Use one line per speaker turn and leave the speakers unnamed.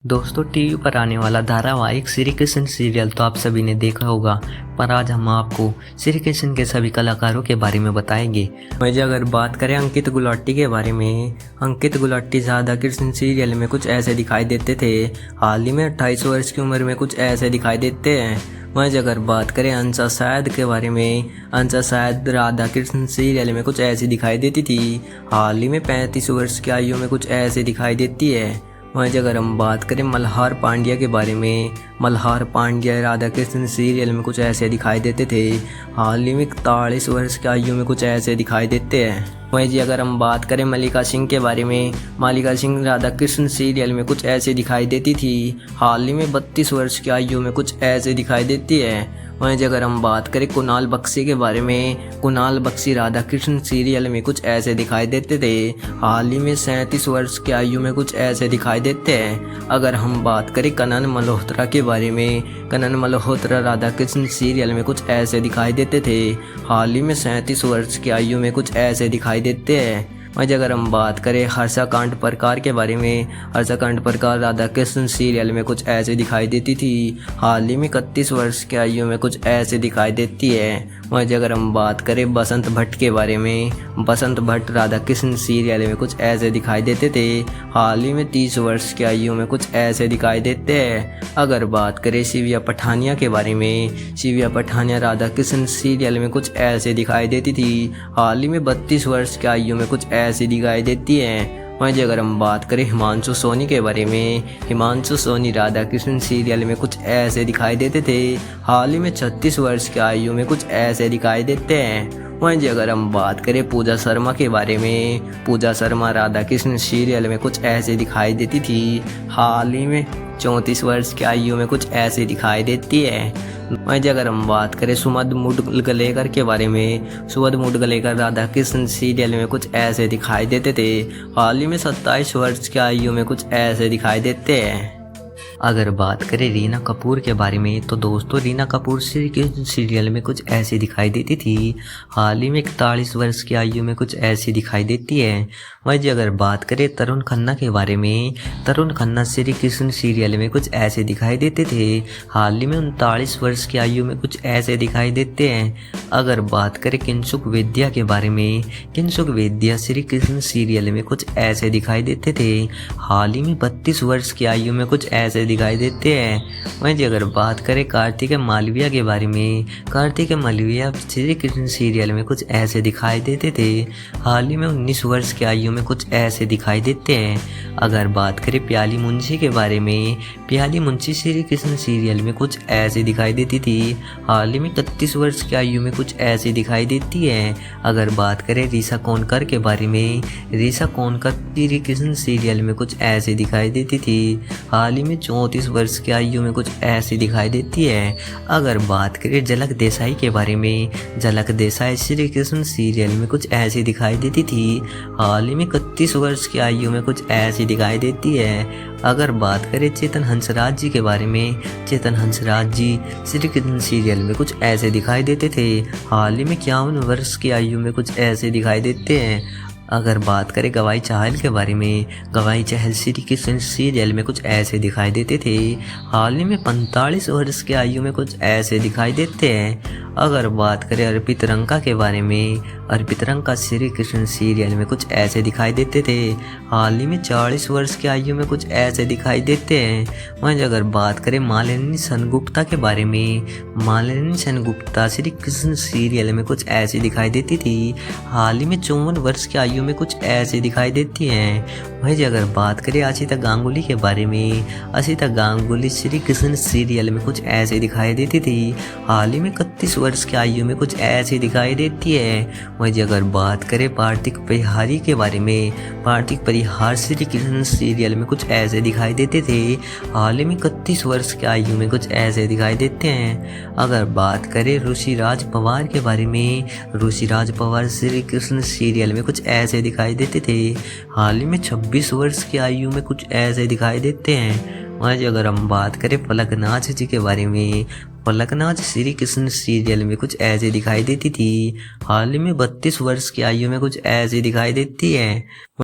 दोस्तों, टीवी पर आने वाला धारावाहिक श्री कृष्ण सीरियल तो आप सभी ने देखा होगा, पर आज हम आपको श्री कृष्ण के सभी कलाकारों के बारे में बताएंगे। वैसे अगर बात करें अंकित गुलाटी के बारे में, अंकित गुलाटी राधा कृष्ण सीरियल में कुछ ऐसे दिखाई देते थे। हाल ही में 28 वर्ष की उम्र में कुछ ऐसे दिखाई देते हैं। वहीं अगर बात करें अंशा शायद के बारे में, अंशा शायद राधा कृष्ण सीरियल में कुछ ऐसी दिखाई देती थी। हाल ही में 35 वर्ष की आयु में कुछ ऐसे दिखाई देती है। वहीं अगर हम बात करें मल्हार पांड्या के बारे में, मल्हार पांड्या राधा कृष्ण सीरियल में कुछ ऐसे दिखाई देते थे। हाल ही में 41 वर्ष की आयु में कुछ ऐसे दिखाई देते हैं। वहीं जी अगर हम बात करें मल्लिका सिंह के बारे में, मल्लिका सिंह राधा कृष्ण सीरियल में कुछ ऐसे दिखाई देती थी। हाल ही में 32 वर्ष की आयु में कुछ ऐसे दिखाई देती है। वहीं अगर हम बात करें कुणाल बख्शी के बारे में, कुणाल बख्शी राधा कृष्ण सीरियल में कुछ ऐसे दिखाई देते थे। हाल ही में 37 वर्ष की आयु में कुछ ऐसे दिखाई देते हैं। अगर हम बात करें कनन मल्होत्रा के बारे में, कनन मल्होत्रा राधा कृष्ण सीरियल में कुछ ऐसे दिखाई देते थे। हाल ही में 37 वर्ष की आयु में कुछ ऐसे दिखाई देते हैं। वहीं अगर हम बात करें हर्षाकांड प्रकार के बारे में, हर्षाकांड प्रकार राधा कृष्ण सीरियल में कुछ ऐसे दिखाई देती थी। हाल ही में 31 वर्ष की आयु में कुछ ऐसे दिखाई देती है। वहीं अगर हम बात करें बसंत भट्ट के बारे में, बसंत भट्ट राधा कृष्ण सीरियल में कुछ ऐसे दिखाई देते थे। हाल ही में 30 वर्ष की आयु में कुछ ऐसे दिखाई देते हैं। अगर बात करें शिव्या पठानिया के बारे में, शिव्या पठानिया राधा कृष्ण सीरियल में कुछ ऐसे दिखाई देती थी। हाल ही में 32 वर्ष की आयु में कुछ ऐसी दिखाई देती है। वहीं अगर हम बात करें हिमांशु सोनी के बारे में, हिमांशु सोनी राधा कृष्ण सीरियल में कुछ ऐसे दिखाई देते थे। हाल ही में 36 वर्ष की आयु में कुछ ऐसे दिखाई देते हैं। वहीं अगर हम बात करें पूजा शर्मा के बारे में, पूजा शर्मा राधा कृष्ण सीरियल में कुछ ऐसे दिखाई देती थी। हाल ही में 34 वर्ष की आयु में कुछ ऐसे दिखाई देती है। वहीं अगर हम बात करें सुमध मुडगलेकर के बारे में, सुमध मुडगलेकर राधा कृष्ण सीरियल में कुछ ऐसे दिखाई देते थे। हाल ही में 27 वर्ष की आयु में कुछ ऐसे दिखाई देते हैं। अगर बात करें रीना कपूर के बारे में, तो दोस्तों रीना कपूर श्री कृष्ण सीरियल में कुछ ऐसी दिखाई देती थी। हाल ही में 41 वर्ष की आयु में कुछ ऐसी दिखाई देती है। वहीं अगर बात करें तरुण खन्ना के बारे में, तरुण खन्ना श्री कृष्ण सीरियल में कुछ ऐसे दिखाई देते थे। हाल ही में 39 वर्ष की आयु में कुछ ऐसे दिखाई देते हैं। अगर बात करें किंशुक वेद्या के बारे में, किंशुक वेद्या श्री कृष्ण सीरियल में कुछ ऐसे दिखाई देते थे। हाल ही में 32 वर्ष की आयु में कुछ ऐसे दिखाई देते हैं। वहीं अगर बात करें कार्तिक मालविया के बारे में, कार्तिक मालविया श्री कृष्ण सीरियल में कुछ ऐसे दिखाई देते थे। हाल ही में 19 वर्ष की आयु में कुछ ऐसे दिखाई देते हैं। अगर बात करें प्याली मुंशी के बारे में, प्याली मुंशी श्री कृष्ण सीरियल में कुछ ऐसे दिखाई देती थी। हाल ही में 31 वर्ष की आयु में कुछ ऐसे दिखाई देती है। अगर बात करें रीसा कोनकर के बारे में, रीसा कोनकर श्री कृष्ण सीरियल में कुछ ऐसे दिखाई देती थी। हाल ही में 34 वर्ष की आयु में कुछ ऐसी दिखाई देती है। अगर बात करें झलक देसाई के बारे में, झलक देसाई श्री कृष्ण सीरियल में कुछ ऐसी दिखाई देती थी। हाल ही में 31 वर्ष की आयु में कुछ ऐसी दिखाई देती है। अगर बात करें चेतन हंसराज जी के बारे में, चेतन हंसराज जी श्री कृष्ण सीरियल में कुछ ऐसे दिखाई देते थे। हाल ही में 51 वर्ष की आयु में कुछ ऐसे दिखाई देते हैं। अगर बात करें गवाई चाहल के बारे में, गवाई चाहल श्री कृष्ण सीरियल में कुछ ऐसे दिखाई देते थे। हाल ही में 45 वर्ष की आयु में कुछ ऐसे दिखाई देते हैं। अगर बात करें अर्पित रंका के बारे में, अर्पित रंका श्री कृष्ण सीरियल में कुछ ऐसे दिखाई देते थे। हाल ही में 40 वर्ष की आयु में कुछ ऐसे दिखाई देते हैं। वहीं अगर बात करें मालिनी सेनगुप्ता के बारे में, मालिनी सेनगुप्ता श्री कृष्ण सीरियल में कुछ ऐसी दिखाई देती थी। हाल ही में 54 वर्ष की आयु में कुछ ऐसे दिखाई देती हैं। वहीं अगर बात करें असिता गांगुली के बारे में, असिता गांगुली श्री कृष्ण सीरियल में कुछ ऐसे दिखाई देती थी। हाल ही में 31 वर्ष की आयु में कुछ ऐसी दिखाई देती है। वहीं अगर बात करें पार्थिक परिहारी के बारे में, पार्थिक परिहार श्री कृष्ण सीरियल में कुछ ऐसे दिखाई देते थे। हाल ही में 31 वर्ष की आयु में कुछ ऐसे दिखाई देते हैं। अगर बात करें ऋषिराज पवार के बारे में, ऋषिराज पवार श्री कृष्ण सीरियल में कुछ ऐसे दिखाई देते थे। हाल ही में 26 वर्ष की आयु में कुछ ऐसे दिखाई देते हैं। वहीं अगर हम बात करें पलकनाथ जी के बारे में, पलकनाथ श्री कृष्ण सीरियल में कुछ ऐसे दिखाई देती थी। हाल ही में 32 वर्ष की आयु में कुछ ऐसे दिखाई देती है।